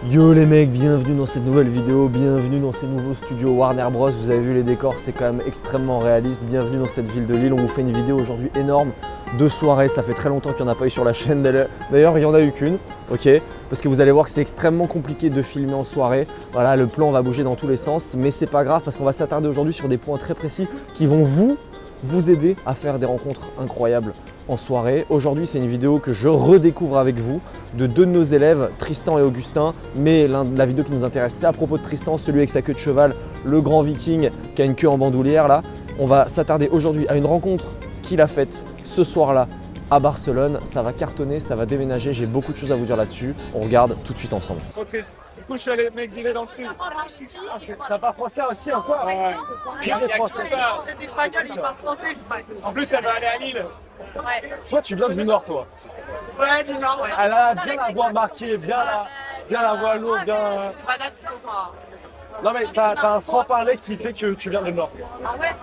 Yo les mecs, bienvenue dans cette nouvelle vidéo, bienvenue dans ces nouveaux studios Warner Bros. Vous avez vu les décors, c'est quand même extrêmement réaliste. Bienvenue dans cette ville de Lille. On vous fait une vidéo aujourd'hui énorme de soirée. Ça fait très longtemps qu'il n'y en a pas eu sur la chaîne. D'ailleurs, il n'y en a eu qu'une, ok? Parce que vous allez voir que c'est extrêmement compliqué de filmer en soirée. Voilà, le plan va bouger dans tous les sens, mais c'est pas grave parce qu'on va s'attarder aujourd'hui sur des points très précis qui vont vous aider à faire des rencontres incroyables en soirée. Aujourd'hui, c'est une vidéo que je redécouvre avec vous de deux de nos élèves, Tristan et Augustin. Mais la vidéo qui nous intéresse, c'est à propos de Tristan, celui avec sa queue de cheval, le grand viking qui a une queue en bandoulière là. On va s'attarder aujourd'hui à une rencontre qu'il a faite ce soir-là à Barcelone. Ça va cartonner, ça va déménager. J'ai beaucoup de choses à vous dire là-dessus. On regarde tout de suite ensemble. Trop triste. Du coup, je suis allé m'exiler dans le sud. Ça parle français aussi encore? Ouais. Il y a tout ça. C'est espagnol, il parle français. En plus, elle va aller à Lille. Ouais. Toi, tu viens du Nord, toi. Ouais, du Nord, ouais. Elle a bien la voix marquée, bien la voix lourde, bien. Pas d'accent, quoi. Non, mais t'as un franc-parler qui fait que tu viens du Nord. Ah ouais?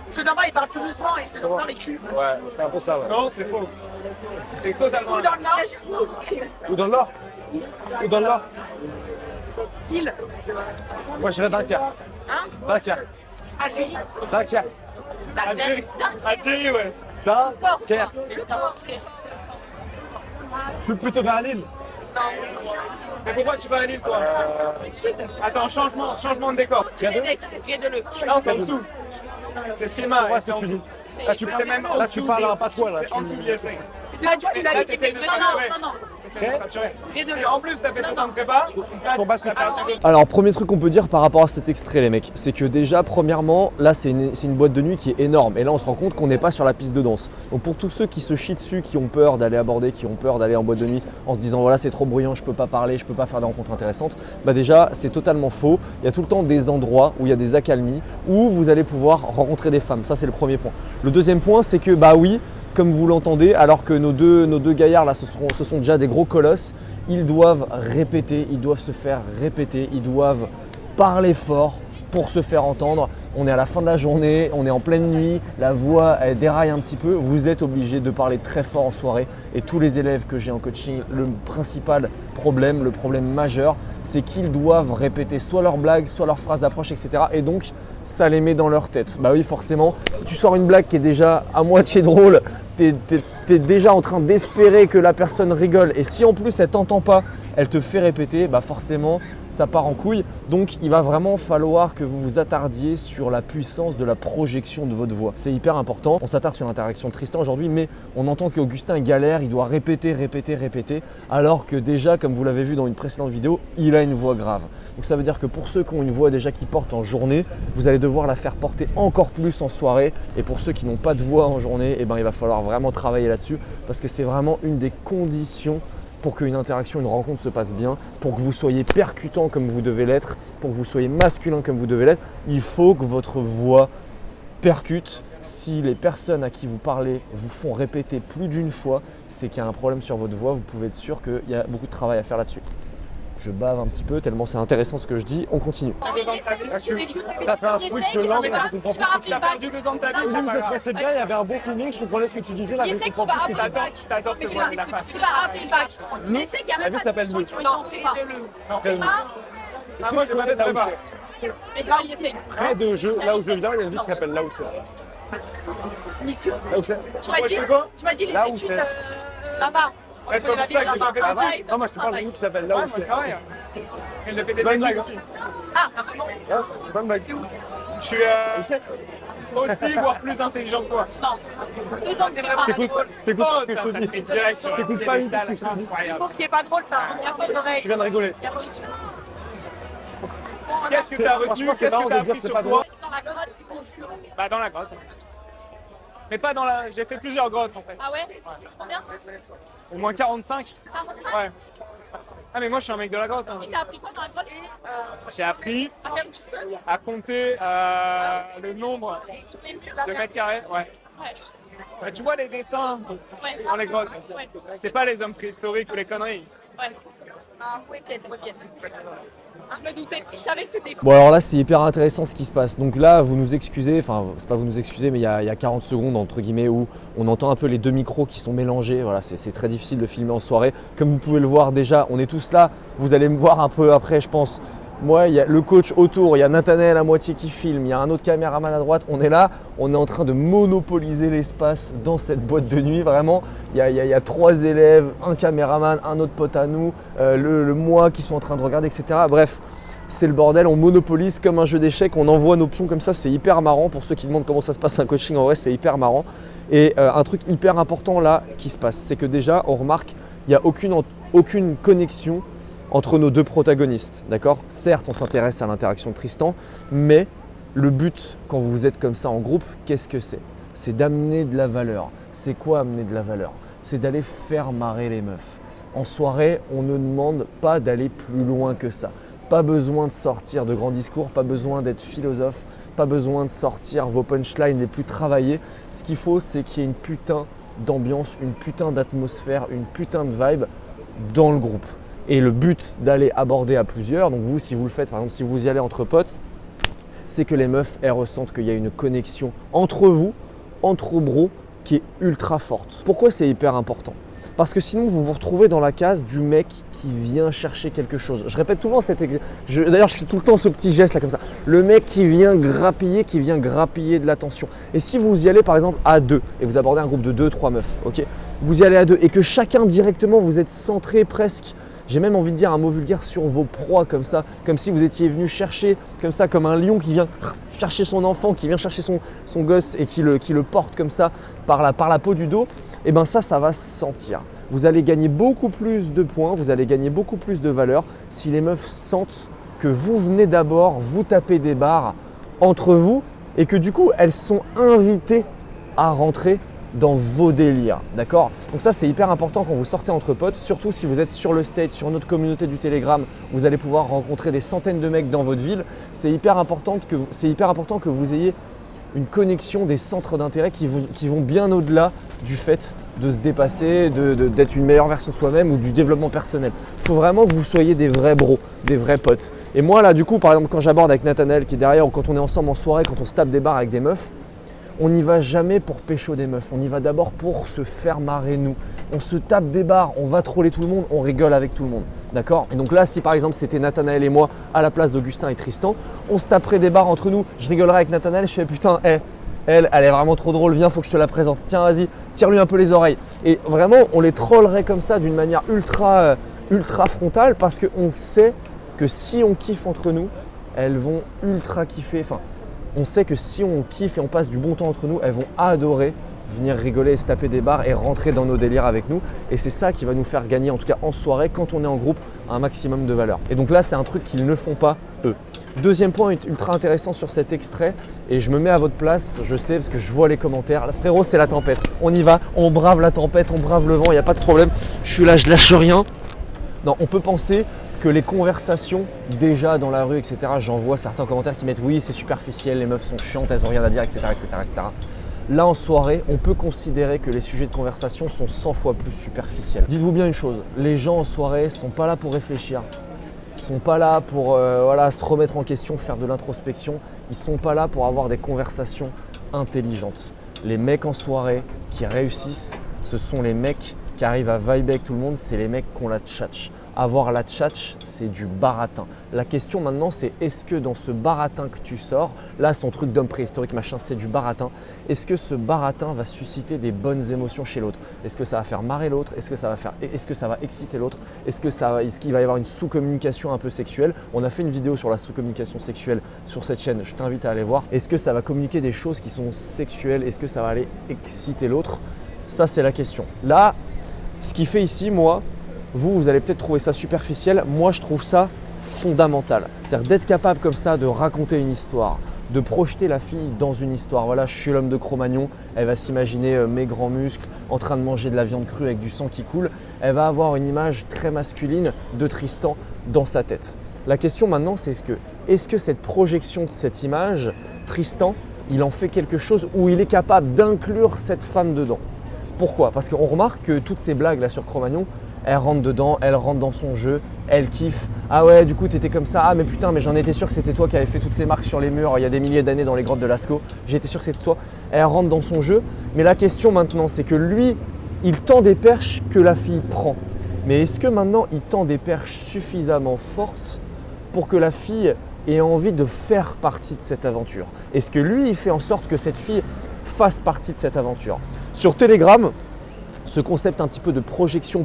C'est normal, il parle tout doucement et c'est dans les culs. Ouais, c'est un peu ça, ouais. Non, c'est faux. C'est totalement. Ou dans le Nord, juste nous. Ou dans le Nord? Ou dans le Nord? Kill. Moi, je vais Dunkerque. Hein? Dunkerque. Algérie. Dunkerque. Algérie. Algérie, ouais. Dunkerque. Le port. Tu veux plutôt vers Lille? Non. Mais pourquoi tu vas à Lille, toi? Sud. Attends, changement de décor. Riez-de-le. Non, c'est en dessous. C'est ce qu'il m'a. Ouais, c'est en dessous. Là, tu parles un patois, là. C'est en dessous. Là, tu l'as dit, c'est non. En plus, t'as fait 2 ans de prépa. Alors, premier truc qu'on peut dire par rapport à cet extrait, les mecs, c'est que déjà, premièrement, là, c'est une boîte de nuit qui est énorme. Et là, on se rend compte qu'on n'est pas sur la piste de danse. Donc, pour tous ceux qui se chient dessus, qui ont peur d'aller aborder, qui ont peur d'aller en boîte de nuit en se disant, voilà, c'est trop bruyant, je peux pas parler, je peux pas faire des rencontres intéressantes, bah déjà, c'est totalement faux. Il y a tout le temps des endroits où il y a des accalmies, où vous allez pouvoir rencontrer des femmes. Ça, c'est le premier point. Le deuxième point, c'est que, bah oui, comme vous l'entendez, alors que nos deux gaillards là, ce sont déjà des gros colosses, ils doivent répéter, ils doivent se faire répéter, ils doivent parler fort pour se faire entendre. On est à la fin de la journée, on est en pleine nuit, la voix elle déraille un petit peu, vous êtes obligé de parler très fort en soirée. Et tous les élèves que j'ai en coaching, le principal problème, le problème majeur, c'est qu'ils doivent répéter soit leurs blagues, soit leurs phrases d'approche, etc. Et donc, ça les met dans leur tête. Bah oui, forcément, si tu sors une blague qui est déjà à moitié drôle, t'es déjà en train d'espérer que la personne rigole. Et si en plus elle t'entend pas, elle te fait répéter, bah forcément, ça part en couille. Donc, il va vraiment falloir que vous vous attardiez sur la puissance de la projection de votre voix. C'est hyper important. On s'attarde sur l'interaction de Tristan aujourd'hui, mais on entend qu'Augustin galère, il doit répéter, alors que déjà, comme vous l'avez vu dans une précédente vidéo, il a une voix grave. Donc ça veut dire que pour ceux qui ont une voix déjà qui porte en journée, vous allez devoir la faire porter encore plus en soirée. Et pour ceux qui n'ont pas de voix en journée, eh ben, il va falloir vraiment travailler là-dessus parce que c'est vraiment une des conditions pour qu'une interaction, une rencontre se passe bien, pour que vous soyez percutant comme vous devez l'être, pour que vous soyez masculin comme vous devez l'être, il faut que votre voix percute. Si les personnes à qui vous parlez vous font répéter plus d'une fois, c'est qu'il y a un problème sur votre voix. Vous pouvez être sûr qu'il y a beaucoup de travail à faire là-dessus. Je bave un petit peu tellement c'est intéressant ce que je dis. On continue. T'as fait un switch de langue, tu comprends plus. T'as perdu 2 ans de ta vie. Oui, mais ça se passait bien, il y avait un bon feeling, je comprenais ce que tu disais. Là, Je sais que tu vas appeler le bac. Tu vas appeler le bac. Mais c'est qu'il n'y a même pas de gens qui ont été en prépa. Moi, je connais ta prépa. Mais là, il essaie. Près de jeu, là où je viens, il y a une ville qui s'appelle Là où c'est. Là où c'est. Tu m'as dit les études là-bas. Est-ce que c'est ça que j'ai fait là-bas? Non, moi je te parle d'une ville qui s'appelle Là où c'est. J'ai fait des études aussi. Ah, C'est pas une blague. Je suis aussi, voire plus intelligent que toi. non. 2 ans de prépa. T'écoutes ce que je te dis. T'écoutes pas une ce que je te dis. Pour qu'il est pas drôle, ça. On regarde l'oreille. Tu viens de rigoler. Qu'est-ce que t'as retenu? Qu'est-ce que t'as appris sur toi? Dans la grotte, c'est confus. Bah dans la grotte. Mais pas dans la... J'ai fait plusieurs grottes en fait. Ah ouais? Combien? Au moins 45. 45? Ouais. Ah mais moi je suis un mec de la grotte. Hein. Et t'as appris quoi dans la grotte? J'ai appris À faire du feu? à compter le nombre de mètres carrés. Ouais. Ouais. Bah, tu vois les dessins, Ouais. on les grosses. Ouais. C'est pas les hommes préhistoriques ou les conneries. Ouais. Ah, oui, peut-être. Je me doutais, je savais que c'était. Bon alors là c'est hyper intéressant ce qui se passe. Donc là vous nous excusez, enfin c'est pas vous nous excusez mais il y a 40 secondes entre guillemets où on entend un peu les deux micros qui sont mélangés. Voilà, c'est très difficile de filmer en soirée. Comme vous pouvez le voir déjà, on est tous là. Vous allez me voir un peu après je pense. Moi, il y a le coach autour, il y a Nathanaël à moitié qui filme, il y a un autre caméraman à droite. On est là, on est en train de monopoliser l'espace dans cette boîte de nuit. Vraiment, il y a 3 élèves, un caméraman, un autre pote à nous, le moi qui sont en train de regarder, etc. Bref, c'est le bordel, on monopolise comme un jeu d'échecs, on envoie nos pions comme ça, c'est hyper marrant. Pour ceux qui demandent comment ça se passe un coaching, en vrai, c'est hyper marrant. Et un truc hyper important là qui se passe, c'est que déjà, on remarque, il n'y a aucune connexion entre nos deux protagonistes, d'accord? Certes, on s'intéresse à l'interaction de Tristan, mais le but, quand vous êtes comme ça en groupe, qu'est-ce que c'est? C'est d'amener de la valeur. C'est quoi amener de la valeur? C'est d'aller faire marrer les meufs. En soirée, on ne demande pas d'aller plus loin que ça. Pas besoin de sortir de grands discours, pas besoin d'être philosophe, pas besoin de sortir vos punchlines les plus travaillés. Ce qu'il faut, c'est qu'il y ait une putain d'ambiance, une putain d'atmosphère, une putain de vibe dans le groupe. Et le but d'aller aborder à plusieurs, donc vous si vous le faites, par exemple si vous y allez entre potes, c'est que les meufs elles ressentent qu'il y a une connexion entre vous, entre bros, qui est ultra forte. Pourquoi c'est hyper important? Parce que sinon vous vous retrouvez dans la case du mec qui vient chercher quelque chose. Je répète souvent cet exemple. D'ailleurs je fais tout le temps ce petit geste là comme ça. Le mec qui vient grappiller de l'attention. Et si vous y allez par exemple à 2 et vous abordez un groupe de 2-3 meufs, ok, vous y allez à 2 et que chacun directement vous êtes centré presque. J'ai même envie de dire un mot vulgaire sur vos proies comme ça, comme si vous étiez venu chercher, comme ça, comme un lion qui vient chercher son enfant, qui vient chercher son gosse et qui le porte comme ça par la peau du dos, et bien ça va se sentir. Vous allez gagner beaucoup plus de points, vous allez gagner beaucoup plus de valeur si les meufs sentent que vous venez d'abord vous taper des barres entre vous et que du coup elles sont invitées à rentrer dans vos délires, d'accord? Donc ça c'est hyper important quand vous sortez entre potes, surtout si vous êtes sur le stage, sur notre communauté du Telegram, vous allez pouvoir rencontrer des centaines de mecs dans votre ville. C'est hyper important que vous ayez une connexion des centres d'intérêt qui vont bien au-delà du fait de se dépasser, d'être une meilleure version de soi-même ou du développement personnel. Il faut vraiment que vous soyez des vrais bros, des vrais potes. Et moi là du coup par exemple quand j'aborde avec Nathanaël qui est derrière ou quand on est ensemble en soirée, quand on se tape des barres avec des meufs, on n'y va jamais pour pécho des meufs, on y va d'abord pour se faire marrer nous. On se tape des barres, on va troller tout le monde, on rigole avec tout le monde, d'accord? Et donc là, si par exemple c'était Nathanaël et moi à la place d'Augustin et Tristan, on se taperait des barres entre nous, je rigolerais avec Nathanaël, je fais putain, elle est vraiment trop drôle, viens, faut que je te la présente, tiens vas-y, tire-lui un peu les oreilles. Et vraiment, on les trollerait comme ça d'une manière ultra frontale parce qu'on sait que si on kiffe entre nous, elles vont ultra kiffer, enfin, on sait que si on kiffe et on passe du bon temps entre nous, elles vont adorer venir rigoler et se taper des barres et rentrer dans nos délires avec nous. Et c'est ça qui va nous faire gagner, en tout cas en soirée, quand on est en groupe, un maximum de valeur. Et donc là, c'est un truc qu'ils ne font pas eux. Deuxième point ultra intéressant sur cet extrait, et je me mets à votre place, je sais parce que je vois les commentaires. Frérot, c'est la tempête. On y va, on brave la tempête, on brave le vent, il n'y a pas de problème. Je suis là, je lâche rien. Non, on peut penser que les conversations déjà dans la rue, etc., j'en vois certains commentaires qui mettent oui c'est superficiel, les meufs sont chiantes, elles ont rien à dire, etc., etc., etc. Là en soirée, on peut considérer que les sujets de conversation sont 100 fois plus superficiels. Dites-vous bien une chose, les gens en soirée sont pas là pour réfléchir, ils sont pas là pour se remettre en question, faire de l'introspection, ils sont pas là pour avoir des conversations intelligentes. Les mecs en soirée qui réussissent, ce sont les mecs qui arrivent à vibrer avec tout le monde, c'est les mecs qui ont la tchatch. Avoir la tchatch, c'est du baratin. La question maintenant, c'est est-ce que dans ce baratin que tu sors, là son truc d'homme préhistorique, machin, c'est du baratin, est-ce que ce baratin va susciter des bonnes émotions chez l'autre? Est-ce que ça va faire marrer l'autre? Est-ce que ça va exciter l'autre? Est-ce qu'il va y avoir une sous-communication un peu sexuelle? On a fait une vidéo sur la sous-communication sexuelle sur cette chaîne, je t'invite à aller voir. Est-ce que ça va communiquer des choses qui sont sexuelles? Est-ce que ça va aller exciter l'autre? Ça, c'est la question. Là, ce qui fait ici, moi, vous allez peut-être trouver ça superficiel, moi je trouve ça fondamental. C'est-à-dire d'être capable comme ça de raconter une histoire, de projeter la fille dans une histoire. Voilà, je suis l'homme de Cro-Magnon, elle va s'imaginer mes grands muscles en train de manger de la viande crue avec du sang qui coule. Elle va avoir une image très masculine de Tristan dans sa tête. La question maintenant, c'est est-ce que cette projection de cette image, Tristan, il en fait quelque chose où il est capable d'inclure cette femme dedans. Pourquoi? Parce qu'on remarque que toutes ces blagues là sur Cro-Magnon, elle rentre dedans, elle rentre dans son jeu, elle kiffe. Ah ouais, du coup t'étais comme ça, ah mais putain, mais j'en étais sûr que c'était toi qui avais fait toutes ces marques sur les murs il y a des milliers d'années dans les grottes de Lascaux. J'étais sûr que c'était toi. Elle rentre dans son jeu. Mais la question maintenant, c'est que lui, il tend des perches que la fille prend. Mais est-ce que maintenant il tend des perches suffisamment fortes pour que la fille ait envie de faire partie de cette aventure? Est-ce que lui, il fait en sorte que cette fille fasse partie de cette aventure? Sur Telegram, ce concept un petit peu de projection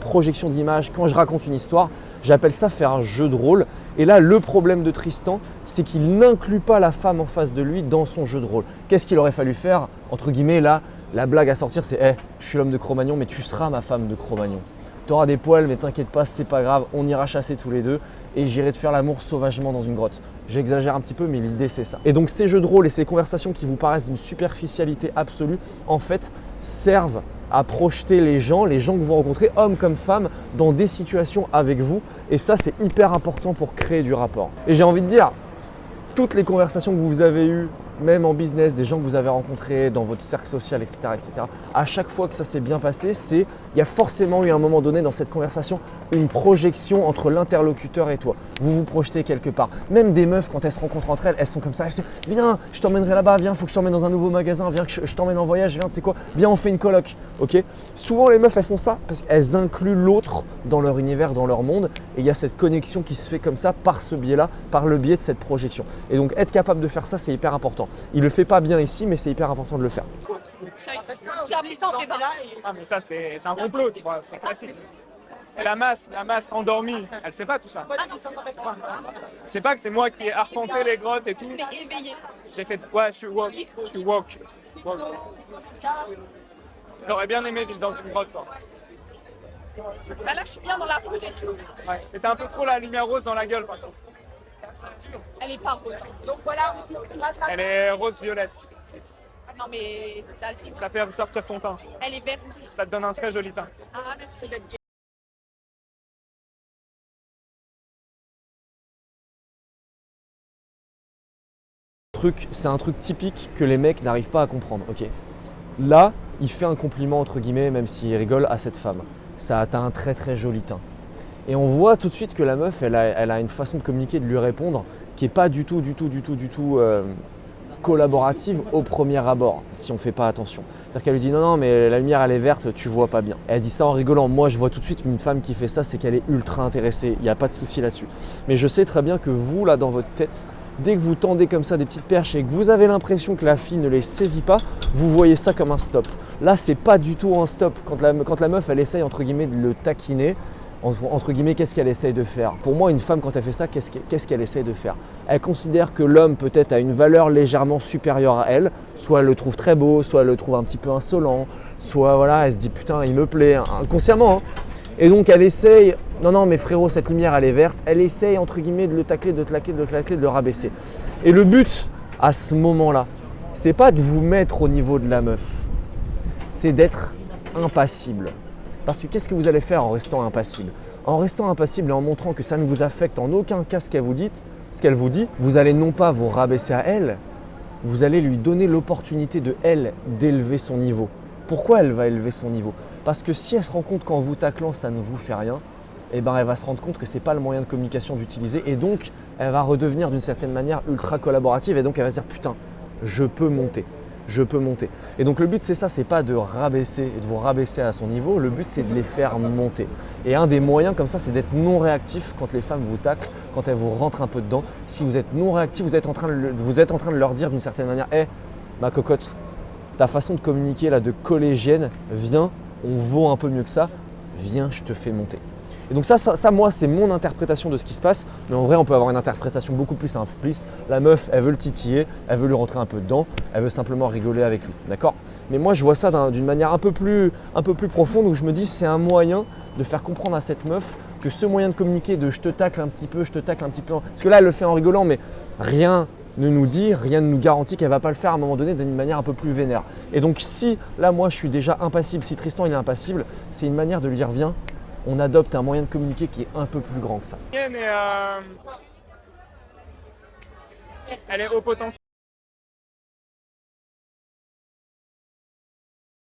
d'image, quand je raconte une histoire, j'appelle ça faire un jeu de rôle. Et là, le problème de Tristan, c'est qu'il n'inclut pas la femme en face de lui dans son jeu de rôle. Qu'est-ce qu'il aurait fallu faire? Entre guillemets, là, la blague à sortir, c'est hey, je suis l'homme de Cro-Magnon, mais tu seras ma femme de Cro-Magnon. Tu auras des poils, mais t'inquiète pas, c'est pas grave, on ira chasser tous les deux et j'irai te faire l'amour sauvagement dans une grotte. J'exagère un petit peu, mais l'idée c'est ça. Et donc ces jeux de rôle et ces conversations qui vous paraissent d'une superficialité absolue, en fait, servent à projeter les gens que vous rencontrez, hommes comme femmes, dans des situations avec vous. Et ça, c'est hyper important pour créer du rapport. Et j'ai envie de dire, toutes les conversations que vous avez eues, même en business, des gens que vous avez rencontrés dans votre cercle social, etc., à chaque fois que ça s'est bien passé, il y a forcément eu un moment donné dans cette conversation une projection entre l'interlocuteur et toi. Vous vous projetez quelque part. Même des meufs, quand elles se rencontrent entre elles, elles sont comme ça. Elles disent « Viens, je t'emmènerai là-bas, viens, faut que je t'emmène dans un nouveau magasin, viens, que je t'emmène en voyage, viens, tu sais quoi, viens, on fait une coloc. » Ok. Souvent, les meufs, elles font ça parce qu'elles incluent l'autre dans leur univers, dans leur monde. Et il y a cette connexion qui se fait comme ça par ce biais-là, par le biais de cette projection. Et donc, être capable de faire ça, c'est hyper important. Il le fait pas bien ici, mais c'est hyper important de le faire. J'ai appris ça en prépa. Ah mais ça c'est un complot, tu vois, c'est classique. Et la masse endormie, elle sait pas tout ça. C'est pas que c'est moi qui ai arpenté les grottes et tout. Éveillé. J'ai fait, ouais, je suis woke. J'aurais bien aimé vivre dans une grotte, toi. Bah là, je suis bien dans la foule et tout. Ouais, mais t'as un peu trop la lumière rose dans la gueule, par contre. Elle est pas rose. Donc voilà. Elle est rose-violette. Non mais t'as le Ça fait sortir ton teint. Elle est verte. Ça te donne un très joli teint. Ah merci. C'est un truc typique que les mecs n'arrivent pas à comprendre. Ok. Là, il fait un compliment entre guillemets, même s'il rigole, à cette femme. Ça a un très très joli teint. Et on voit tout de suite que la meuf, elle a une façon de communiquer, de lui répondre qui n'est pas du tout collaborative au premier abord, si on ne fait pas attention. C'est-à-dire qu'elle lui dit non, mais la lumière elle est verte, tu vois pas bien. Elle dit ça en rigolant. Moi je vois tout de suite qu'une femme qui fait ça, c'est qu'elle est ultra intéressée, il n'y a pas de souci là-dessus. Mais je sais très bien que vous, là dans votre tête, dès que vous tendez comme ça des petites perches et que vous avez l'impression que la fille ne les saisit pas, vous voyez ça comme un stop. Là c'est pas du tout un stop. Quand la meuf elle essaye entre guillemets de le taquiner, entre guillemets, qu'est-ce qu'elle essaye de faire? Pour moi, une femme, quand elle fait ça, qu'est-ce qu'elle essaye de faire? Elle considère que l'homme peut-être a une valeur légèrement supérieure à elle. Soit elle le trouve très beau, soit elle le trouve un petit peu insolent, soit voilà, elle se dit putain, il me plaît, inconsciemment. Hein. Et donc elle essaye, non mais frérot, cette lumière elle est verte. Elle essaye entre guillemets de le tacler, de le rabaisser. Et le but à ce moment-là, c'est pas de vous mettre au niveau de la meuf, c'est d'être impassible. Parce que qu'est-ce que vous allez faire en restant impassible? En restant impassible et en montrant que ça ne vous affecte en aucun cas ce qu'elle vous dit, vous allez non pas vous rabaisser à elle, vous allez lui donner l'opportunité de elle d'élever son niveau. Pourquoi elle va élever son niveau? Parce que si elle se rend compte qu'en vous taclant ça ne vous fait rien, eh ben elle va se rendre compte que ce n'est pas le moyen de communication d'utiliser et donc elle va redevenir d'une certaine manière ultra collaborative et donc elle va se dire putain, je peux monter. Et donc le but c'est ça, c'est pas de vous rabaisser à son niveau, le but c'est de les faire monter. Et un des moyens comme ça, c'est d'être non réactif quand les femmes vous taclent, quand elles vous rentrent un peu dedans. Si vous êtes non réactif, vous êtes en train de leur dire d'une certaine manière, hé, ma cocotte, ta façon de communiquer là de collégienne, viens, on vaut un peu mieux que ça, viens, je te fais monter. Et donc ça moi, c'est mon interprétation de ce qui se passe. Mais en vrai, on peut avoir une interprétation beaucoup plus simpliste. La meuf, elle veut le titiller, elle veut lui rentrer un peu dedans, elle veut simplement rigoler avec lui. D'accord? Mais moi, je vois ça d'une manière un peu plus profonde où je me dis c'est un moyen de faire comprendre à cette meuf que ce moyen de communiquer de je te tacle un petit peu, parce que là, elle le fait en rigolant, mais rien ne nous dit, rien ne nous garantit qu'elle ne va pas le faire à un moment donné d'une manière un peu plus vénère. Et donc si là, moi, je suis déjà impassible, si Tristan il est impassible, c'est une manière de lui dire viens, on adopte un moyen de communiquer qui est un peu plus grand que ça. Elle est au potentiel.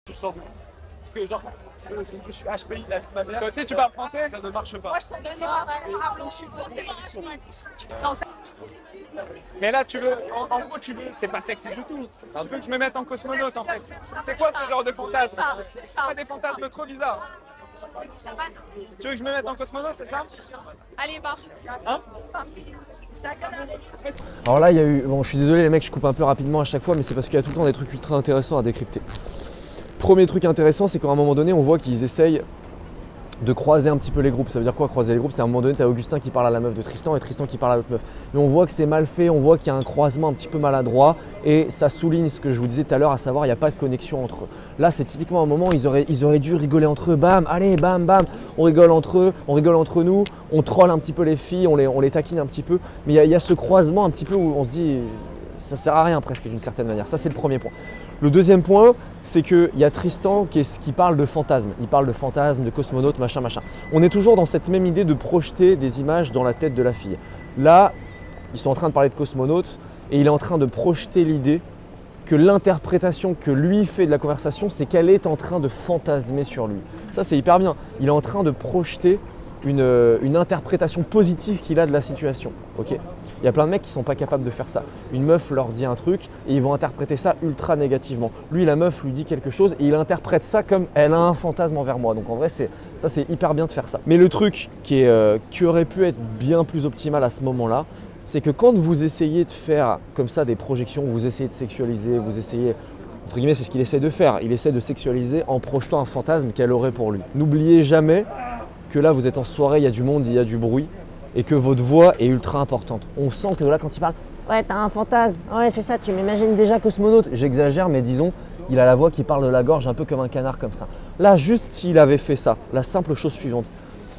Tu sors d'où? Parce que genre, je suis HPI, la vie de ma mère. Toi aussi tu parles français? Ça ne marche pas. Moi, je te donne pas. Donc, je suis forcément HPI. Non, Mais là, tu veux, en gros, tu veux, c'est pas sexy du tout. Tu veux que je me mette en cosmonaute en fait. C'est quoi ce genre de fantasme? c'est ça. Pas des fantasmes trop bizarres. Tu veux que je me mette en cosmonaute, c'est ça? Allez, marche. Hein? Alors là, il y a eu. Bon, je suis désolé, les mecs, je coupe un peu rapidement à chaque fois, mais c'est parce qu'il y a tout le temps des trucs ultra intéressants à décrypter. Premier truc intéressant, c'est qu'à un moment donné, on voit qu'ils essayent de croiser un petit peu les groupes. Ça veut dire quoi, croiser les groupes? C'est à un moment donné, tu as Augustin qui parle à la meuf de Tristan et Tristan qui parle à l'autre meuf. Mais on voit que c'est mal fait, on voit qu'il y a un croisement un petit peu maladroit et ça souligne ce que je vous disais tout à l'heure, à savoir il n'y a pas de connexion entre eux. Là, c'est typiquement un moment où ils auraient dû rigoler entre eux. Bam, allez, bam, bam, on rigole entre eux, on rigole entre nous, on troll un petit peu les filles, on les taquine un petit peu. Mais il y a ce croisement un petit peu où on se dit ça sert à rien presque d'une certaine manière. Ça, c'est le premier point. Le deuxième point, c'est qu'il y a Tristan qui parle de fantasmes. Il parle de fantasmes, de cosmonautes, machin, machin. On est toujours dans cette même idée de projeter des images dans la tête de la fille. Là, ils sont en train de parler de cosmonautes et il est en train de projeter l'idée que l'interprétation que lui fait de la conversation, c'est qu'elle est en train de fantasmer sur lui. Ça, c'est hyper bien. Il est en train de projeter une interprétation positive qu'il a de la situation. Okay, il y a plein de mecs qui ne sont pas capables de faire ça. Une meuf leur dit un truc et ils vont interpréter ça ultra négativement. Lui, la meuf lui dit quelque chose et il interprète ça comme elle a un fantasme envers moi. Donc en vrai, c'est hyper bien de faire ça. Mais le truc qui aurait pu être bien plus optimal à ce moment-là, c'est que quand vous essayez de faire comme ça des projections, vous essayez de sexualiser, vous essayez, entre guillemets, c'est ce qu'il essaie de faire. Il essaie de sexualiser en projetant un fantasme qu'elle aurait pour lui. N'oubliez jamais que là, vous êtes en soirée, il y a du monde, il y a du bruit et que votre voix est ultra importante. On sent que là, quand il parle, ouais, t'as un fantasme, ouais, c'est ça, tu m'imagines déjà cosmonaute. J'exagère, mais disons, il a la voix qui parle de la gorge un peu comme un canard comme ça. Là, juste s'il avait fait ça, la simple chose suivante,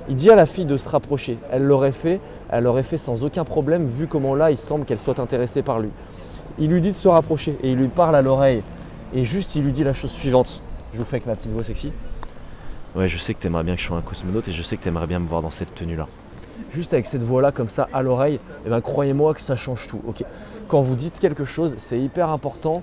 il dit à la fille de se rapprocher. Elle l'aurait fait sans aucun problème, vu comment là, il semble qu'elle soit intéressée par lui. Il lui dit de se rapprocher et il lui parle à l'oreille. Et juste, il lui dit la chose suivante. Je vous fais avec ma petite voix sexy. Ouais, je sais que t'aimerais bien que je sois un cosmonaute et je sais que t'aimerais bien me voir dans cette tenue-là. Juste avec cette voix-là, comme ça, à l'oreille, eh ben, croyez-moi que ça change tout. Okay. Quand vous dites quelque chose, c'est hyper important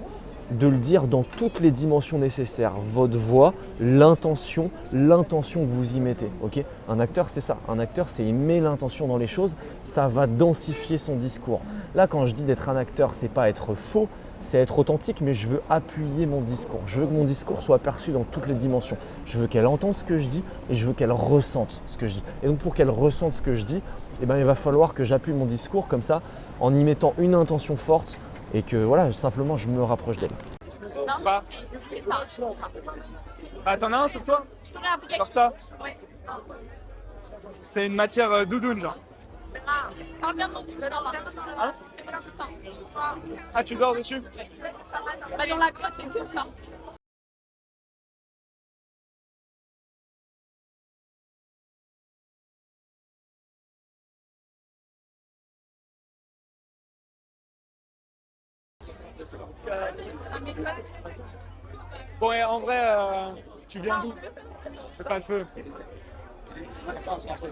de le dire dans toutes les dimensions nécessaires. Votre voix, l'intention que vous y mettez. Okay, un acteur, c'est ça. Un acteur, c'est il met l'intention dans les choses, ça va densifier son discours. Là, quand je dis d'être un acteur, c'est pas être faux, c'est être authentique, mais je veux appuyer mon discours. Je veux que mon discours soit perçu dans toutes les dimensions. Je veux qu'elle entende ce que je dis et je veux qu'elle ressente ce que je dis. Et donc pour qu'elle ressente ce que je dis, eh ben, il va falloir que j'appuie mon discours comme ça, en y mettant une intention forte et que voilà, simplement je me rapproche d'elle. Non, c'est ça. Ah, t'en as un sur toi? Je t'en ai appris quelque Genre ça? Ouais. C'est une matière doudoune, genre. Ah, parle bien de mon coussin, là. Hein? C'est mon coussin. Ah, tu dors dessus? Bah, dans la grotte, c'est que ça. Bon, et en vrai, tu viens d'où? J'ai pas de feu.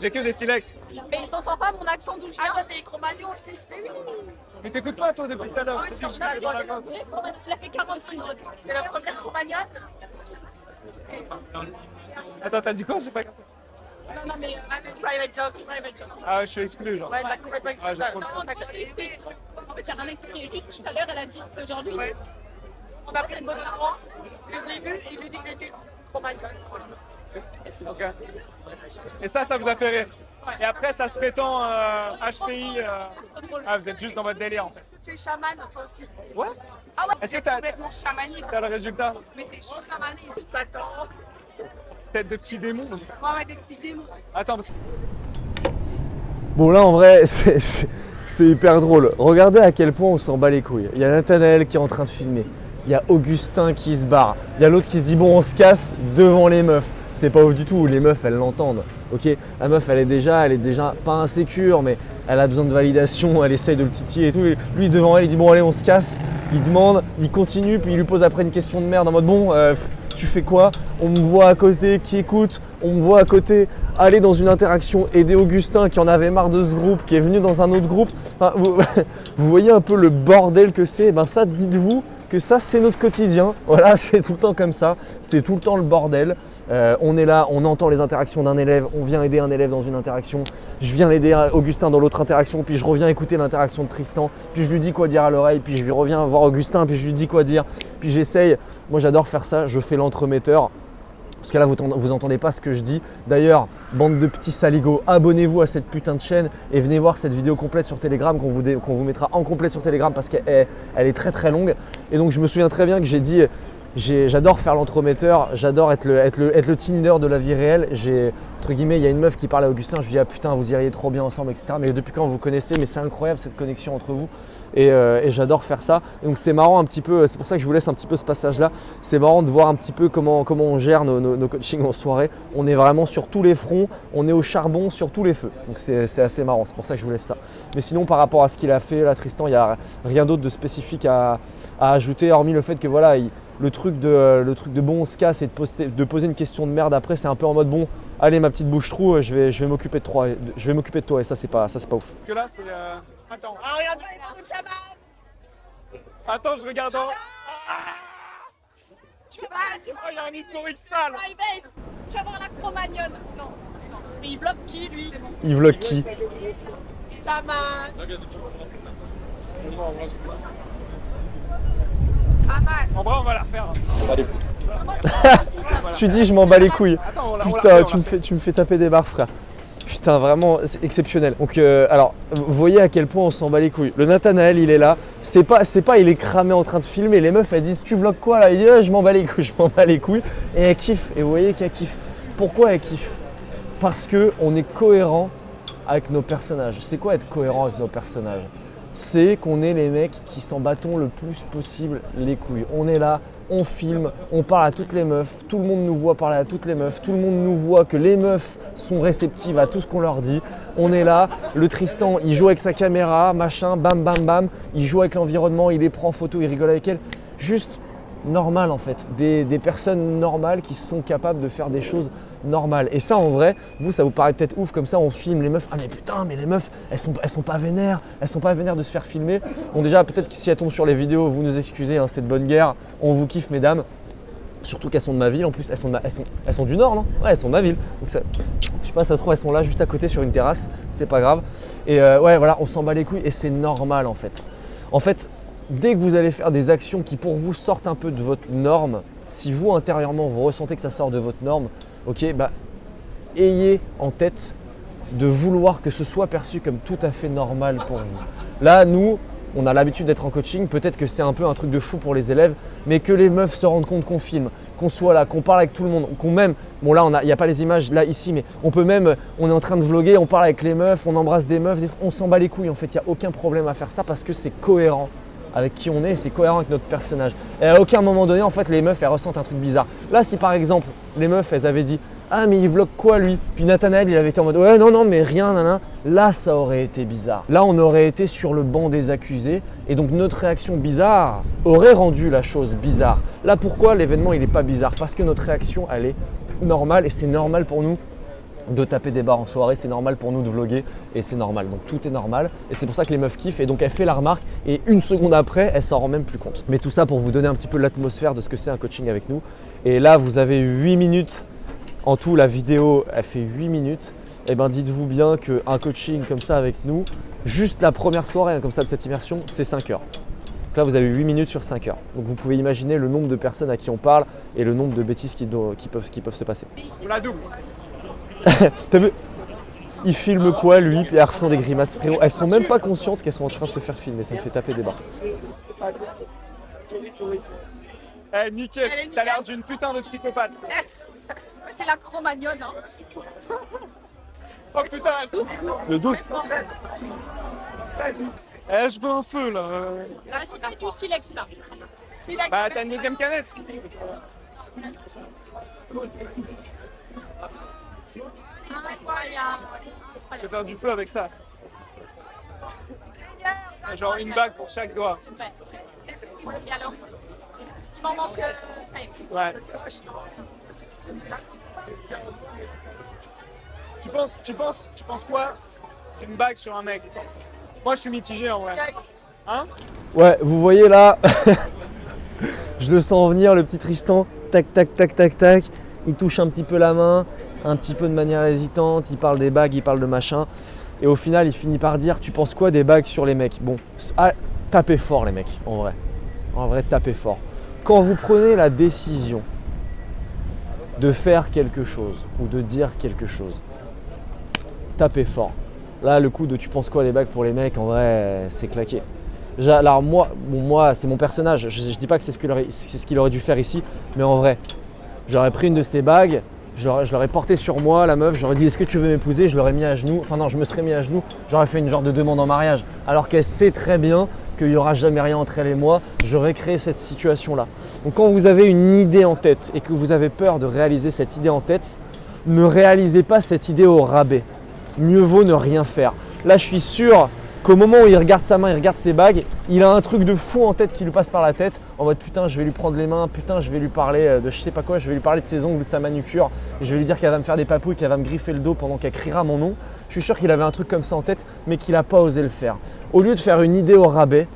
J'ai que des silex. Mais t'entends pas mon accent d'où je viens? Ah, toi, t'es Cro-Magnon aussi. Mais t'écoutes pas, toi, depuis tout à l'heure. Ah, C'est oui, juste que je suis dans la grotte. Il a fait 45 minutes. C'est la première Cro-Magnonne. Attends, t'as dit quoi? J'ai pas... Non, mais C'est private joke, private joke. Ah ouais, je suis exclu, genre. Ouais, t'as complètement Ouais, expliqué. je non, moi, je t'explique. En fait, j'ai rien expliqué. Juste tout à l'heure, elle a dit que c'était aujourd'hui. Ouais. On a pris une bonne endroit. Je l'ai vu, il lui dit qu'il était Cro-Magnon. Ok. Et ça vous a fait rire. Et après, ça se prétend HPI. Ah, vous êtes juste dans votre délire, en fait. Est-ce que tu es chaman, toi aussi? Ouais. Ah ouais, Est-ce que tu es t'as complètement chamanique. le résultat? Mais t'es chamanique. Attends. Tête de petit démon. Ouais, ouais, des petits démons. Attends, parce... Bon là en vrai c'est hyper drôle. Regardez à quel point on s'en bat les couilles. Il y a Nathanaël qui est en train de filmer. Il y a Augustin qui se barre. Il y a l'autre qui se dit bon on se casse devant les meufs. C'est pas ouf du tout, les meufs elles l'entendent. Ok, la meuf elle est déjà pas insécure mais elle a besoin de validation, elle essaye de le titiller et tout. Et lui devant elle il dit bon allez on se casse. Il demande, il continue puis il lui pose après une question de merde en mode bon tu fais quoi? On me voit à côté qui écoute, on me voit à côté aller dans une interaction, aider Augustin qui en avait marre de ce groupe, qui est venu dans un autre groupe. Enfin, vous voyez un peu le bordel que c'est. Ben ça, dites-vous que ça, c'est notre quotidien. Voilà, c'est tout le temps comme ça. C'est tout le temps le bordel. On est là, on entend les interactions d'un élève, on vient aider un élève dans une interaction, je viens aider Augustin dans l'autre interaction, puis je reviens écouter l'interaction de Tristan, puis je lui dis quoi dire à l'oreille, puis je reviens voir Augustin, puis je lui dis quoi dire, puis j'essaye. Moi j'adore faire ça, je fais l'entremetteur. Parce que là, vous entendez pas ce que je dis. D'ailleurs, bande de petits saligots, abonnez-vous à cette putain de chaîne et venez voir cette vidéo complète sur Telegram qu'on vous mettra en complet sur Telegram parce qu'elle est très très longue. Et donc, je me souviens très bien que j'ai dit, j'adore faire l'entremetteur, j'adore être le Tinder de la vie réelle. Entre guillemets, il y a une meuf qui parle à Augustin, je lui dis ah putain vous iriez trop bien ensemble, etc. Mais depuis quand vous connaissez, mais c'est incroyable cette connexion entre vous et j'adore faire ça. Et donc c'est marrant un petit peu, c'est pour ça que je vous laisse un petit peu ce passage là. C'est marrant de voir un petit peu comment on gère nos coachings en soirée. On est vraiment sur tous les fronts, on est au charbon sur tous les feux. Donc c'est assez marrant, c'est pour ça que je vous laisse ça. Mais sinon par rapport à ce qu'il a fait là Tristan, il n'y a rien d'autre de spécifique à ajouter, hormis le fait que voilà, le truc de bon on se casse et de poser une question de merde après, c'est un peu en mode bon allez ma petite bouche-trou, je vais m'occuper de toi et ça c'est pas ouf. Que là c'est attends. Ah, regarde, il est dans le chaman. Attends, je regarde en... Tu vas, Oh, il y a un historique sale. Private. Tu vas voir la Cro-Magnon. Non. Mais il bloque qui, lui? Il vlog qui? Chaman. Pas mal. En vrai, on va la refaire. Tu dis je m'en bats les couilles. Attends, on la Putain, refait, tu me fais taper des barres frère. Putain, vraiment, c'est exceptionnel. Donc, alors, vous voyez à quel point on s'en bat les couilles. Le Nathanaël, il est là. C'est pas, il est cramé en train de filmer. Les meufs, elles disent, tu vlogs quoi là? Il dit, je m'en bats les couilles, je m'en bats les couilles. Et elle kiffe. Et vous voyez qu'elle kiffe. Pourquoi elle kiffe? Parce qu'on est cohérent avec nos personnages. C'est quoi être cohérent avec nos personnages? C'est qu'on est les mecs qui s'en battons le plus possible les couilles. On est là, on filme, on parle à toutes les meufs, tout le monde nous voit parler à toutes les meufs, tout le monde nous voit que les meufs sont réceptives à tout ce qu'on leur dit. On est là, le Tristan, il joue avec sa caméra, machin, bam bam bam, il joue avec l'environnement, il les prend en photo, il rigole avec elles. Juste normal en fait, des personnes normales qui sont capables de faire des choses normales. Et ça en vrai, vous ça vous paraît peut-être ouf comme ça, on filme les meufs, ah mais putain mais les meufs elles sont pas vénères, de se faire filmer. Bon déjà peut-être que si elles tombent sur les vidéos, vous nous excusez, hein, c'est de bonne guerre, on vous kiffe mesdames. Surtout qu'elles sont de ma ville en plus, elles sont du nord non? Ouais elles sont de ma ville, donc ça, je sais pas ça se trouve elles sont là juste à côté sur une terrasse, c'est pas grave. Et ouais voilà on s'en bat les couilles et c'est normal en fait. En fait dès que vous allez faire des actions qui pour vous sortent un peu de votre norme, si vous intérieurement vous ressentez que ça sort de votre norme, ok, bah ayez en tête de vouloir que ce soit perçu comme tout à fait normal pour vous. Là, nous, on a l'habitude d'être en coaching, peut-être que c'est un peu un truc de fou pour les élèves, mais que les meufs se rendent compte qu'on filme, qu'on soit là, qu'on parle avec tout le monde, qu'on même, bon là il n'y a pas les images là ici, mais on peut même, on est en train de vlogger, on parle avec les meufs, on embrasse des meufs, on s'en bat les couilles en fait, il n'y a aucun problème à faire ça parce que c'est cohérent avec qui on est, c'est cohérent avec notre personnage. Et à aucun moment donné, en fait, les meufs, elles ressentent un truc bizarre. Là, si par exemple, les meufs, elles avaient dit « Ah, mais il vlog quoi, lui ?» Puis Nathanaël, il avait été en mode « Ouais, non, mais rien, nanana. » Là, ça aurait été bizarre. Là, on aurait été sur le banc des accusés. Et donc, notre réaction bizarre aurait rendu la chose bizarre. Là, pourquoi l'événement, il n'est pas bizarre? Parce que notre réaction, elle est normale. Et c'est normal pour nous de taper des barres en soirée, c'est normal pour nous de vlogger et c'est normal, donc tout est normal et c'est pour ça que les meufs kiffent et donc elle fait la remarque et une seconde après elle s'en rend même plus compte. Mais tout ça pour vous donner un petit peu l'atmosphère de ce que c'est un coaching avec nous et là vous avez 8 minutes, en tout la vidéo elle fait 8 minutes et ben dites-vous bien qu'un coaching comme ça avec nous, juste la première soirée comme ça de cette immersion c'est 5 heures. Donc là vous avez 8 minutes sur 5 heures, donc vous pouvez imaginer le nombre de personnes à qui on parle et le nombre de bêtises qui peuvent se passer. On la double. T'as vu? Il filme quoi lui, puis elles refont des grimaces frérot. Elles sont même pas conscientes qu'elles sont en train de se faire filmer, ça me fait taper des barres. Eh nickel, t'as l'air d'une putain de psychopathe. C'est la Cro-Magnon. Hein. Oh putain, Le doute. Eh je veux un feu là. Vas-y, fais du silex là. Silex. Bah t'as une deuxième canette. Je vais faire du feu avec ça. Genre une bague pour chaque doigt. Et alors, il m'en manque. Ouais. Tu penses quoi d'une bague sur un mec? Moi je suis mitigé en vrai. Hein? Ouais, vous voyez là, Je le sens venir, le petit Tristan, tac, tac, tac, tac, tac. Il touche un petit peu la main, un petit peu de manière hésitante, il parle des bagues, il parle de machin. Et au final, il finit par dire, tu penses quoi des bagues sur les mecs? Bon, tapez fort les mecs, en vrai. En vrai, tapez fort. Quand vous prenez la décision de faire quelque chose ou de dire quelque chose, tapez fort. Là, le coup de tu penses quoi des bagues pour les mecs, en vrai, c'est claqué. Alors moi c'est mon personnage, je dis pas que c'est ce qu'il aurait dû faire ici, mais en vrai, j'aurais pris une de ces bagues, je l'aurais portée sur moi, la meuf, j'aurais dit est-ce que tu veux m'épouser, je l'aurais mis à genoux, enfin non, je me serais mis à genoux, j'aurais fait une genre de demande en mariage, alors qu'elle sait très bien qu'il n'y aura jamais rien entre elle et moi, j'aurais créé cette situation-là. Donc quand vous avez une idée en tête et que vous avez peur de réaliser cette idée en tête, ne réalisez pas cette idée au rabais. Mieux vaut ne rien faire. Là, je suis sûr qu'au moment où il regarde sa main, il regarde ses bagues, il a un truc de fou en tête qui lui passe par la tête, en mode putain, je vais lui prendre les mains, putain, je vais lui parler de je sais pas quoi, je vais lui parler de ses ongles, de sa manucure, et je vais lui dire qu'elle va me faire des papouilles, qu'elle va me griffer le dos pendant qu'elle criera mon nom. Je suis sûr qu'il avait un truc comme ça en tête, mais qu'il n'a pas osé le faire. Au lieu de faire une idée au rabais,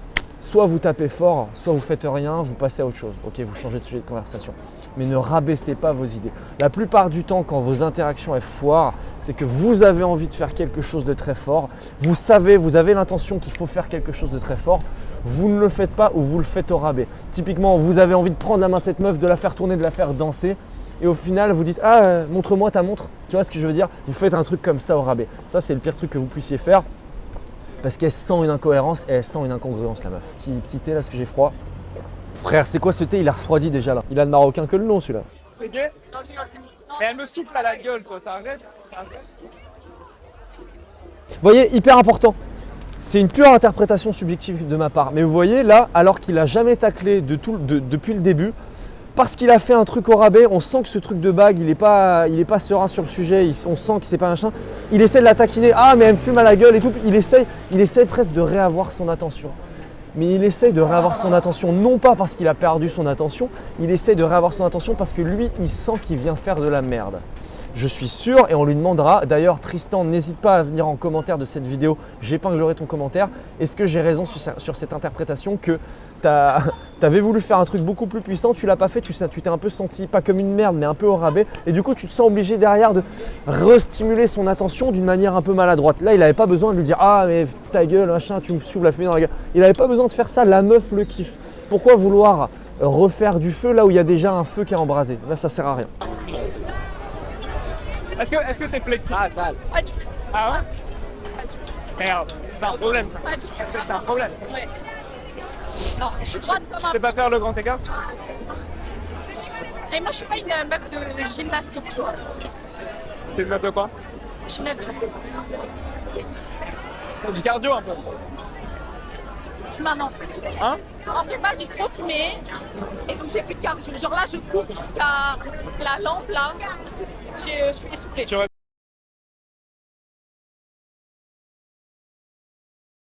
soit vous tapez fort, soit vous faites rien, vous passez à autre chose. Ok, vous changez de sujet de conversation. Mais ne rabaissez pas vos idées. La plupart du temps, quand vos interactions elles foirent, c'est que vous avez envie de faire quelque chose de très fort. Vous savez, vous avez l'intention qu'il faut faire quelque chose de très fort. Vous ne le faites pas ou vous le faites au rabais. Typiquement, vous avez envie de prendre la main de cette meuf, de la faire tourner, de la faire danser. Et au final, vous dites ah, montre-moi ta montre. Tu vois ce que je veux dire? Vous faites un truc comme ça au rabais. Ça, c'est le pire truc que vous puissiez faire. Parce qu'elle sent une incohérence et elle sent une incongruence, la meuf. Petit thé là, parce que j'ai froid. Frère, c'est quoi ce thé? Il a refroidi déjà là. Il a de marocain que le nom celui-là. C'est gay? Mais elle me souffle à la gueule, toi, t'arrêtes? Vous voyez, hyper important. C'est une pure interprétation subjective de ma part. Mais vous voyez là, alors qu'il a jamais taclé depuis le début, parce qu'il a fait un truc au rabais, on sent que ce truc de bague, il est pas serein sur le sujet, on sent que c'est pas machin. Il essaie de la taquiner, ah mais elle me fume à la gueule et tout. Il essaie presque de réavoir son attention. Mais il essaie de réavoir son attention, non pas parce qu'il a perdu son attention, il essaie de réavoir son attention parce que lui, il sent qu'il vient faire de la merde. Je suis sûr, et on lui demandera, d'ailleurs Tristan, n'hésite pas à venir en commentaire de cette vidéo, j'épinglerai ton commentaire. Est-ce que j'ai raison sur cette interprétation que t'avais voulu faire un truc beaucoup plus puissant, tu l'as pas fait, tu t'es un peu senti, pas comme une merde, mais un peu au rabais, et du coup tu te sens obligé derrière de restimuler son attention d'une manière un peu maladroite. Là, il n'avait pas besoin de lui dire « Ah mais ta gueule, machin, tu me souffles la fumée dans la gueule ». Il n'avait pas besoin de faire ça, la meuf le kiffe. Pourquoi vouloir refaire du feu là où il y a déjà un feu qui a embrasé? Là, ça sert à rien. Est-ce que t'es flexible? Ah, dalle. Pas du tout. Ah ouais? Pas du tout. Merde, c'est un problème ça. Pas du tout. C'est un problème. Ouais. Non, je suis droite comme Tu un. sais pas faire le grand écart? Et moi, je suis pas une meuf de gymnastique, tu vois. T'es une meuf de quoi? Je suis une meuf de tennis. Du cardio un peu. Maintenant. Hein? En prépa, j'ai trop fumé. Et donc, j'ai plus de cardio. Genre là, je coupe jusqu'à la lampe, là. Je suis essoufflée. Tu aurais-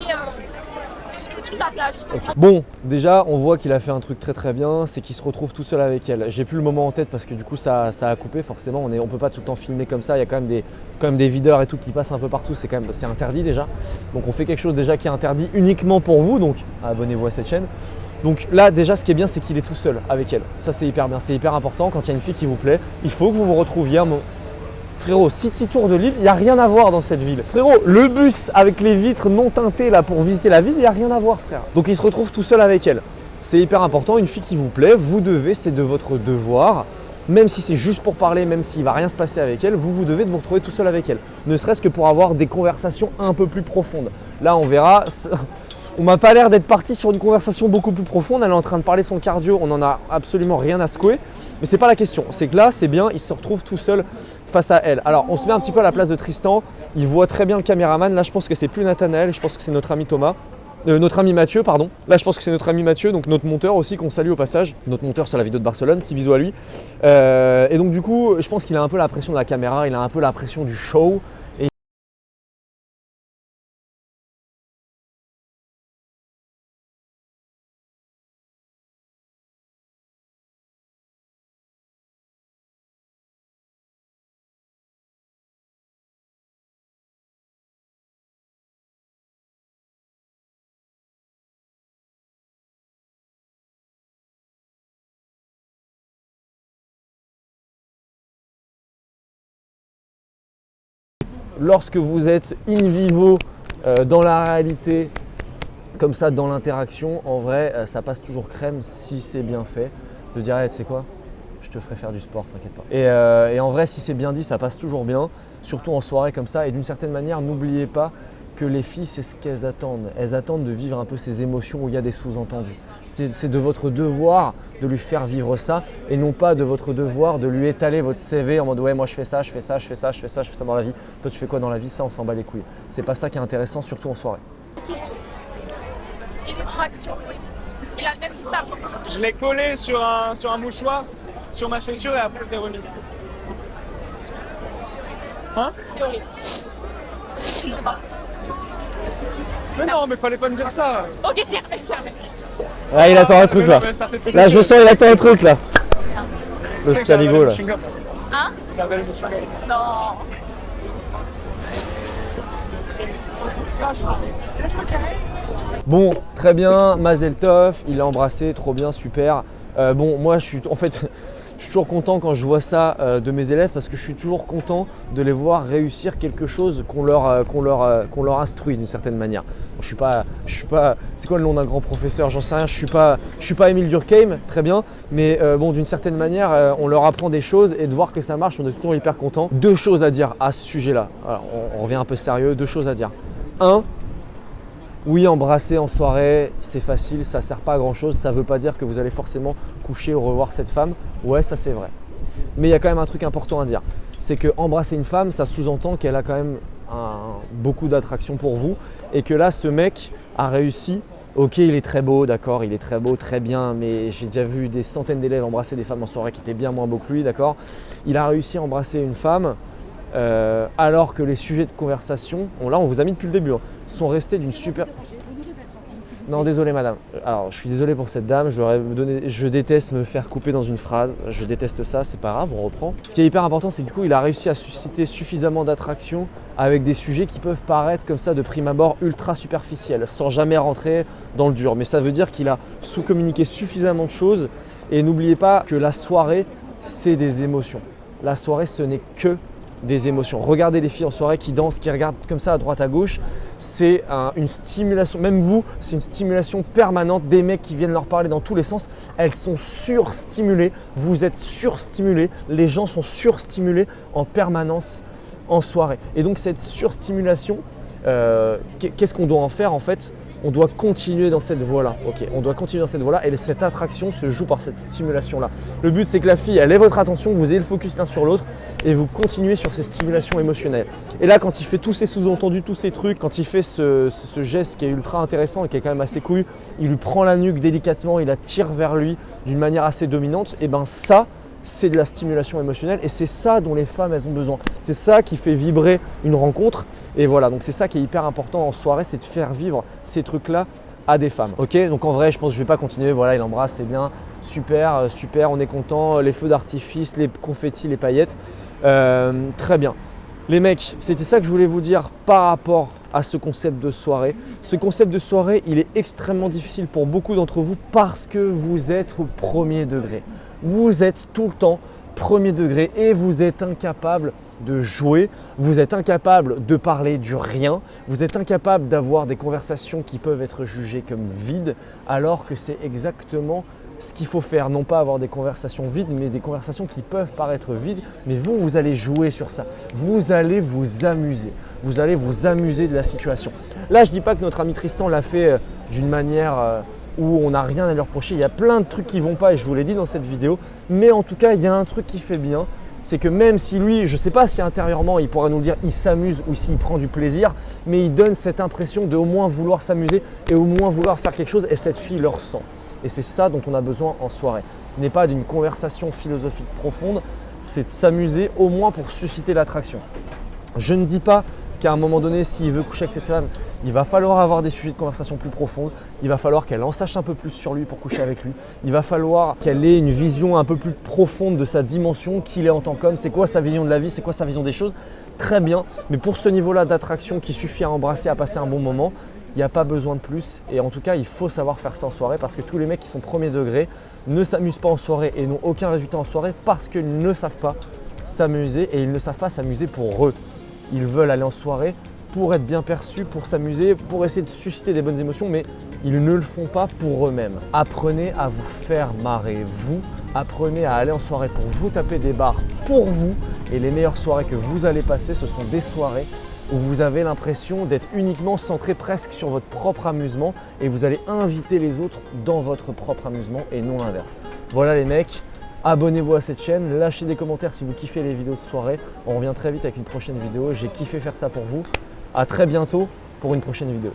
J'ai toute la plage. Bon, déjà, on voit qu'il a fait un truc très très bien, c'est qu'il se retrouve tout seul avec elle. J'ai plus le moment en tête parce que du coup ça a coupé forcément, on peut pas tout le temps filmer comme ça, il y a quand même des videurs et tout qui passent un peu partout, c'est interdit déjà. Donc on fait quelque chose déjà qui est interdit uniquement pour vous, donc abonnez-vous à cette chaîne. Donc là déjà ce qui est bien c'est qu'il est tout seul avec elle. Ça c'est hyper bien, c'est hyper important quand il y a une fille qui vous plaît, il faut que vous vous retrouviez un moment. Frérot, City Tour de Lille, il n'y a rien à voir dans cette ville. Frérot, le bus avec les vitres non teintées là pour visiter la ville, il n'y a rien à voir, frère. Donc il se retrouve tout seul avec elle. C'est hyper important, une fille qui vous plaît, vous devez, c'est de votre devoir, même si c'est juste pour parler, même s'il ne va rien se passer avec elle, vous devez de vous retrouver tout seul avec elle. Ne serait-ce que pour avoir des conversations un peu plus profondes. Là, on verra. On m'a pas l'air d'être parti sur une conversation beaucoup plus profonde. Elle est en train de parler son cardio, on n'en a absolument rien à secouer. Mais c'est pas la question. C'est que là, c'est bien, il se retrouve tout seul face à elle. Alors, on se met un petit peu à la place de Tristan. Il voit très bien le caméraman. Là, je pense que c'est plus Nathanaël, je pense que c'est notre ami Thomas. Notre ami Mathieu, pardon. Là, je pense que c'est notre ami Mathieu, donc notre monteur aussi, qu'on salue au passage. Notre monteur sur la vidéo de Barcelone, petit bisou à lui. Et donc, du coup, je pense qu'il a un peu la pression de la caméra, il a un peu la pression du show. lorsque vous êtes in vivo dans la réalité, comme ça dans l'interaction, en vrai ça passe toujours crème si c'est bien fait. De dire hey, tu sais quoi, je te ferai faire du sport, t'inquiète pas. Et en vrai si c'est bien dit ça passe toujours bien, surtout en soirée comme ça. Et d'une certaine manière n'oubliez pas que les filles c'est ce qu'elles attendent. Elles attendent de vivre un peu ces émotions où il y a des sous-entendus. C'est de votre devoir de lui faire vivre ça et non pas de votre devoir de lui étaler votre CV en mode ouais moi je fais ça, je fais ça, je fais ça, je fais ça, je fais ça dans la vie. Toi tu fais quoi dans la vie? Ça on s'en bat les couilles. C'est pas ça qui est intéressant surtout en soirée. Et des tractions. Il a le même bizarre. Je l'ai collé sur un mouchoir, sur ma chaussure et après je l'ai remis. Hein? C'est horrible. Mais non, mais fallait pas me dire ça. Ok, c'est un. Ah il attend un truc là. Là je sens il attend un truc là. Le saligo là. Hein? Non. Bon, très bien, Mazel Tov, il l'a embrassé, trop bien, super. Bon, moi je suis toujours content quand je vois ça de mes élèves parce que je suis toujours content de les voir réussir quelque chose qu'on leur instruit d'une certaine manière. Bon, je suis pas, c'est quoi le nom d'un grand professeur? J'en sais rien, je suis pas Émile Durkheim, très bien, mais bon, d'une certaine manière, on leur apprend des choses et de voir que ça marche, on est toujours hyper content. Deux choses à dire à ce sujet-là. Alors, on revient un peu sérieux, deux choses à dire. Un, oui, embrasser en soirée, c'est facile, ça ne sert pas à grand chose, ça ne veut pas dire que vous allez forcément coucher ou revoir cette femme. Ouais, ça c'est vrai. Mais il y a quand même un truc important à dire, c'est que embrasser une femme, ça sous-entend qu'elle a quand même beaucoup d'attraction pour vous et que là, ce mec a réussi. Ok, il est très beau, d'accord, il est très beau, très bien, mais j'ai déjà vu des centaines d'élèves embrasser des femmes en soirée qui étaient bien moins beaux que lui, d'accord. Il a réussi à embrasser une femme alors que les sujets de conversation, là on vous a mis depuis le début, sont restés d'une super... Non, désolé madame. Alors, je suis désolé pour cette dame, je déteste me faire couper dans une phrase, je déteste ça, c'est pas grave, on reprend. Ce qui est hyper important, c'est que du coup, il a réussi à susciter suffisamment d'attraction avec des sujets qui peuvent paraître comme ça de prime abord ultra superficiels, sans jamais rentrer dans le dur. Mais ça veut dire qu'il a sous-communiqué suffisamment de choses et n'oubliez pas que la soirée, c'est des émotions. La soirée, ce n'est que des émotions. Regardez les filles en soirée qui dansent, qui regardent comme ça à droite à gauche, c'est une stimulation, même vous, c'est une stimulation permanente, des mecs qui viennent leur parler dans tous les sens, elles sont surstimulées, vous êtes surstimulés, les gens sont surstimulés en permanence en soirée. Et donc cette surstimulation, qu'est-ce qu'on doit en faire en fait? On doit continuer dans cette voie-là. Ok, on doit continuer dans cette voie-là et cette attraction se joue par cette stimulation-là. Le but, c'est que la fille, elle ait votre attention, vous ayez le focus l'un sur l'autre et vous continuez sur ces stimulations émotionnelles. Et là, quand il fait tous ces sous-entendus, tous ces trucs, quand il fait ce geste qui est ultra intéressant et qui est quand même assez couillu, il lui prend la nuque délicatement, il la tire vers lui d'une manière assez dominante, et ben ça, c'est de la stimulation émotionnelle et c'est ça dont les femmes elles ont besoin. C'est ça qui fait vibrer une rencontre et voilà, donc c'est ça qui est hyper important en soirée, c'est de faire vivre ces trucs-là à des femmes. Ok, donc en vrai je pense que je vais pas continuer, voilà il embrasse, c'est bien, super, super, on est content, les feux d'artifice, les confettis, les paillettes, très bien. Les mecs, c'était ça que je voulais vous dire par rapport à ce concept de soirée. Ce concept de soirée, il est extrêmement difficile pour beaucoup d'entre vous parce que vous êtes au premier degré. Vous êtes tout le temps premier degré et vous êtes incapable de jouer, vous êtes incapable de parler du rien, vous êtes incapable d'avoir des conversations qui peuvent être jugées comme vides alors que c'est exactement ce qu'il faut faire. Non pas avoir des conversations vides mais des conversations qui peuvent paraître vides, mais vous allez jouer sur ça, vous allez vous amuser, vous allez vous amuser de la situation. Là je ne dis pas que notre ami Tristan l'a fait d'une manière... où on n'a rien à lui reprocher, il y a plein de trucs qui ne vont pas et je vous l'ai dit dans cette vidéo, mais en tout cas il y a un truc qui fait bien, c'est que même si lui, je ne sais pas si intérieurement il pourra nous le dire, il s'amuse ou s'il prend du plaisir, mais il donne cette impression de au moins vouloir s'amuser et au moins vouloir faire quelque chose et cette fille le ressent. Et c'est ça dont on a besoin en soirée. Ce n'est pas d'une conversation philosophique profonde, c'est de s'amuser au moins pour susciter l'attraction. Je ne dis pas qu'à un moment donné, s'il veut coucher avec cette femme, il va falloir avoir des sujets de conversation plus profonds, il va falloir qu'elle en sache un peu plus sur lui pour coucher avec lui, il va falloir qu'elle ait une vision un peu plus profonde de sa dimension, qu'il est en tant qu'homme, c'est quoi sa vision de la vie, c'est quoi sa vision des choses, très bien, mais pour ce niveau-là d'attraction qui suffit à embrasser, à passer un bon moment, il n'y a pas besoin de plus et en tout cas, il faut savoir faire ça en soirée parce que tous les mecs qui sont premier degré ne s'amusent pas en soirée et n'ont aucun résultat en soirée parce qu'ils ne savent pas s'amuser et ils ne savent pas s'amuser pour eux. ils veulent aller en soirée pour être bien perçus, pour s'amuser, pour essayer de susciter des bonnes émotions, mais ils ne le font pas pour eux-mêmes. Apprenez à vous faire marrer, vous. Apprenez à aller en soirée pour vous taper des barres pour vous. Et les meilleures soirées que vous allez passer, ce sont des soirées où vous avez l'impression d'être uniquement centré presque sur votre propre amusement et vous allez inviter les autres dans votre propre amusement et non l'inverse. Voilà les mecs, abonnez-vous à cette chaîne, lâchez des commentaires si vous kiffez les vidéos de soirée. On revient très vite avec une prochaine vidéo, j'ai kiffé faire ça pour vous. À très bientôt pour une prochaine vidéo.